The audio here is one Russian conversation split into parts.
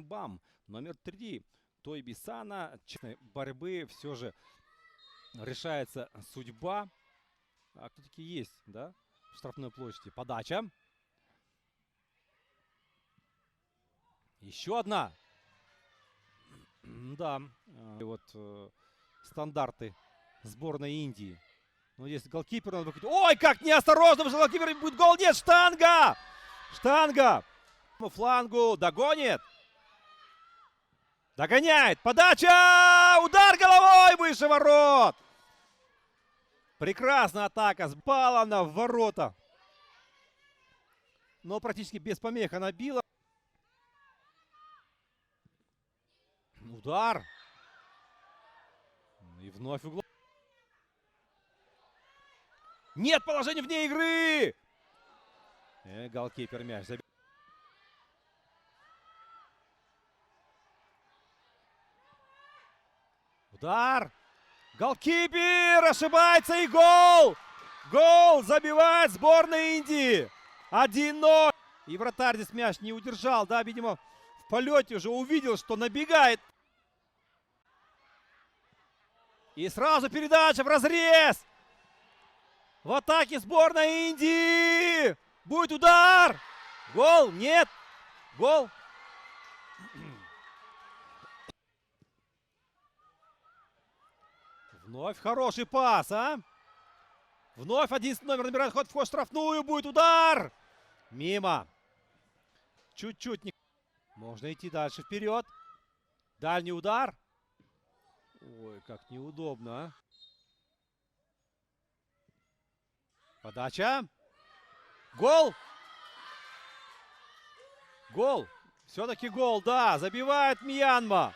Бам! Номер 3. Тойбисана. Борьбы все же решается судьба. А кто таки есть, да? В штрафной площади. Подача. Еще одна. Да. И вот стандарты сборной Индии. Но здесь голкипер надо выходить. Ой, как неосторожно! Потому что голкипер будет гол. Нет, штанга! Штанга! По флангу догонит. Догоняет. Подача! Удар головой выше ворот! Прекрасная атака. Сбала она в ворота. Но практически без помех она била. Удар. И вновь углом. Нет положения вне игры! Голкипер мяч забил. Удар. Голкипер ошибается и гол! Гол забивает сборная Индии. 1-0. И вратарь здесь мяч не удержал. Да, видимо, в полете уже увидел, что набегает. И сразу передача в разрез. В атаке сборной Индии. Будет удар. Гол? Нет. Гол. Вновь хороший пас, а? Вновь 11 номер набирает ход в штрафную. Будет удар. Мимо. Чуть-чуть не... Можно идти дальше вперед. Дальний удар. Ой, как неудобно, а? Подача. Гол. Гол. Все-таки гол, да. Забивает Мьянма.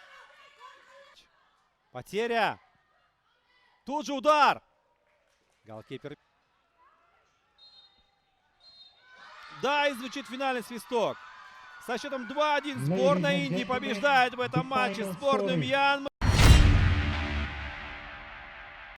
Потеря. Тут же удар. Голкипер. Да, и звучит финальный свисток. Со счетом 2-1 сборная Индии побеждает в этом матче сборную Мьянмы.